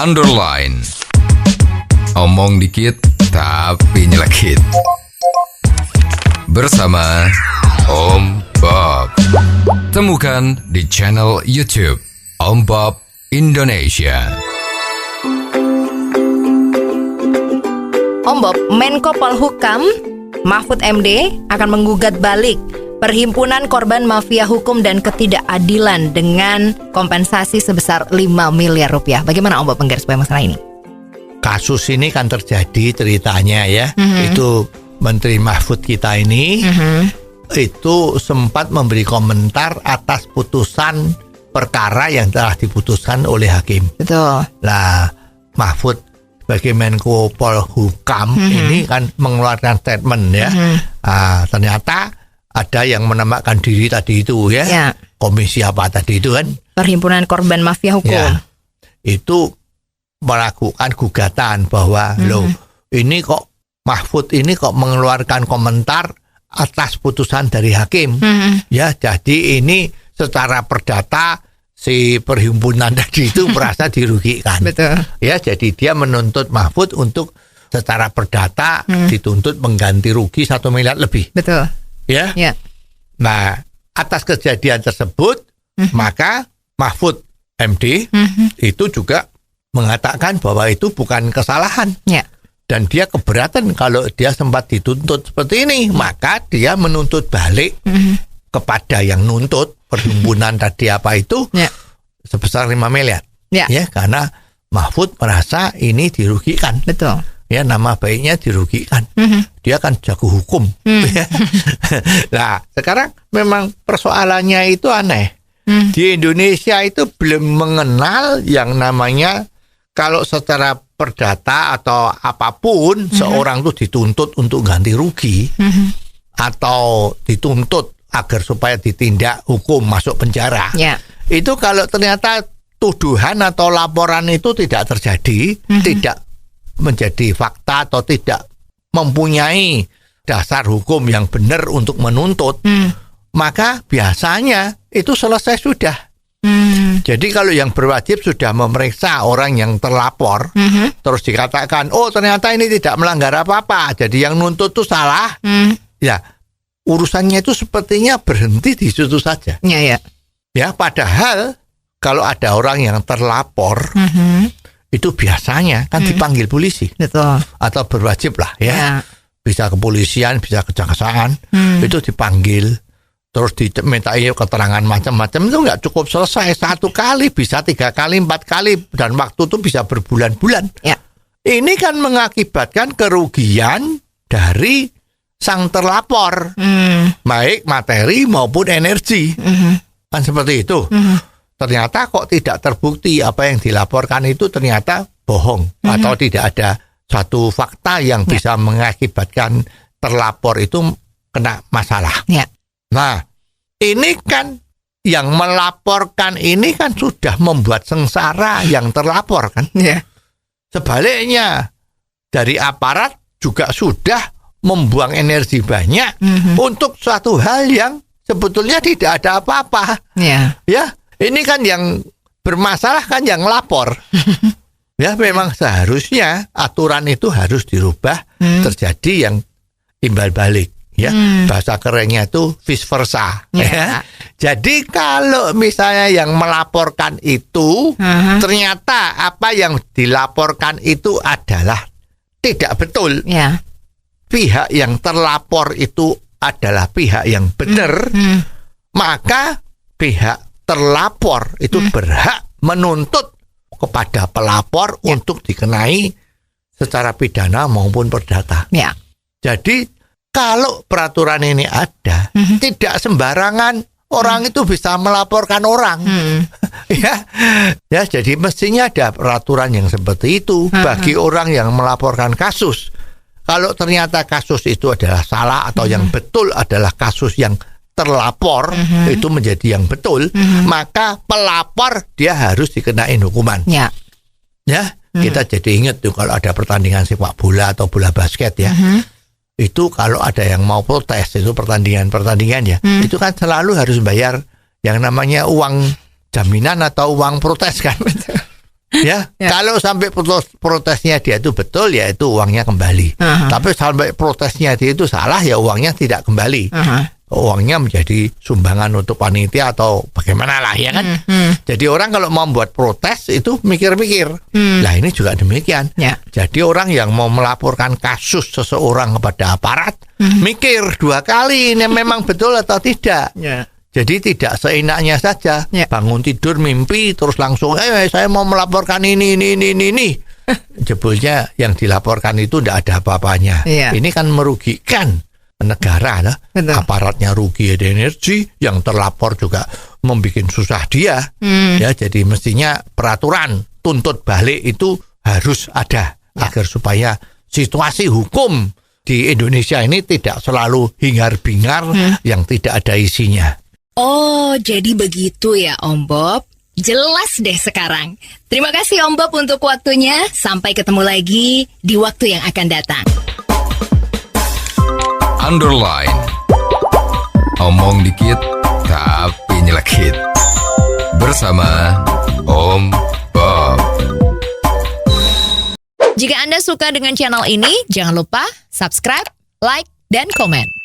underline. Omong dikit tapi nyelekit. Bersama Om Bob. Temukan di channel YouTube Om Bob Indonesia. Om Bob, Menko Polhukam Mahfud MD akan menggugat balik Perhimpunan Korban Mafia Hukum dan Ketidakadilan dengan kompensasi sebesar 5 miliar rupiah. Bagaimana Om Bob menggarisbawahi masalah ini? Kasus ini kan terjadi ceritanya ya. Itu Menteri Mahfud kita ini itu sempat memberi komentar atas putusan perkara yang telah diputuskan oleh hakim. Betul. Nah, Mahfud sebagai Menko Polhukam ini kan mengeluarkan statement ya. Ternyata ada yang menamakan diri tadi itu ya. Komisi apa tadi itu kan? Perhimpunan Korban Mafia Hukum. Ya, itu melakukan gugatan bahwa loh, ini kok Mahfud ini kok mengeluarkan komentar atas putusan dari hakim. Ya, jadi ini secara perdata si perhimpunan tadi itu merasa dirugikan. Betul. Ya, jadi dia menuntut Mahfud untuk secara perdata dituntut mengganti rugi 1 miliar lebih. Betul. Ya. Nah, atas kejadian tersebut maka Mahfud MD itu juga mengatakan bahwa itu bukan kesalahan. Dan dia keberatan kalau dia sempat dituntut seperti ini, maka dia menuntut balik kepada yang nuntut perhimpunan tadi apa itu sebesar 5 miliar. Ya, karena Mahfud merasa ini dirugikan. Betul. Ya, nama baiknya dirugikan. Dia kan jago hukum. Nah, sekarang memang persoalannya itu aneh. Di Indonesia itu belum mengenal yang namanya kalau secara perdata atau apapun seorang itu dituntut untuk ganti rugi atau dituntut agar supaya ditindak hukum masuk penjara. Itu kalau ternyata tuduhan atau laporan itu tidak terjadi, tidak menjadi fakta atau tidak mempunyai dasar hukum yang benar untuk menuntut, maka biasanya itu selesai sudah. Jadi kalau yang berwajib sudah memeriksa orang yang terlapor, terus dikatakan, oh ternyata ini tidak melanggar apa-apa, jadi yang nuntut itu salah, ya urusannya itu sepertinya berhenti di situ saja. Ya, padahal kalau ada orang yang terlapor, itu biasanya kan dipanggil polisi. Betul. Atau berwajib lah ya. Bisa kepolisian, bisa kejaksaan, itu dipanggil. Terus dimintai keterangan macam-macam, itu nggak cukup selesai 1 kali, bisa 3 kali, 4 kali, dan waktu itu bisa berbulan-bulan. Ini kan mengakibatkan kerugian dari sang terlapor, baik materi maupun energi. Kan seperti itu. Ternyata kok tidak terbukti apa yang dilaporkan itu ternyata bohong atau tidak ada suatu fakta yang bisa mengakibatkan terlapor itu kena masalah. Nah, ini kan yang melaporkan ini kan sudah membuat sengsara yang terlapor kan. Sebaliknya dari aparat juga sudah membuang energi banyak untuk suatu hal yang sebetulnya tidak ada apa-apa. Ya. Ini kan yang bermasalah kan yang lapor. Ya, memang seharusnya aturan itu harus dirubah, terjadi yang imbal balik. Ya, bahasa kerennya itu vice versa. Ya. Jadi kalau misalnya yang melaporkan itu ternyata apa yang dilaporkan itu adalah tidak betul. Pihak yang terlapor itu adalah pihak yang benar, maka pihak terlapor itu berhak menuntut kepada pelapor untuk dikenai secara pidana maupun perdata. Jadi kalau peraturan ini ada, tidak sembarangan orang itu bisa melaporkan orang. Ya, jadi mestinya ada peraturan yang seperti itu bagi orang yang melaporkan kasus. Kalau ternyata kasus itu adalah salah atau yang betul adalah kasus yang terlapor itu menjadi yang betul, maka pelapor dia harus dikenain hukuman. Ya, kita jadi ingat tuh kalau ada pertandingan sepak bola atau bola basket ya, itu kalau ada yang mau protes itu pertandingan ya, itu kan selalu harus bayar yang namanya uang jaminan atau uang protes kan. Ya, kalau sampai protesnya dia itu betul, ya itu uangnya kembali. Tapi sampai protesnya dia itu salah, ya uangnya tidak kembali. Uangnya menjadi sumbangan untuk panitia atau bagaimana lah, ya kan. Jadi orang kalau mau membuat protes itu mikir-mikir. Nah ini juga demikian. Jadi orang yang mau melaporkan kasus seseorang kepada aparat, mikir 2 kali ini memang betul atau tidak. Jadi tidak seenaknya saja bangun tidur mimpi terus langsung saya mau melaporkan ini. Jebulnya yang dilaporkan itu tidak ada apa-apanya. Ini kan merugikan negara lah. Aparatnya rugi, ada energi, yang terlapor juga membuat susah dia. Ya, jadi mestinya peraturan tuntut balik itu harus ada agar supaya situasi hukum di Indonesia ini tidak selalu hingar-bingar yang tidak ada isinya. Oh, jadi begitu ya Om Bob. Jelas deh sekarang. Terima kasih Om Bob untuk waktunya. Sampai ketemu lagi di waktu yang akan datang. Underline. Omong dikit tapi nyelekit. Bersama Om Bob. Jika Anda suka dengan channel ini, jangan lupa subscribe, like, dan komen.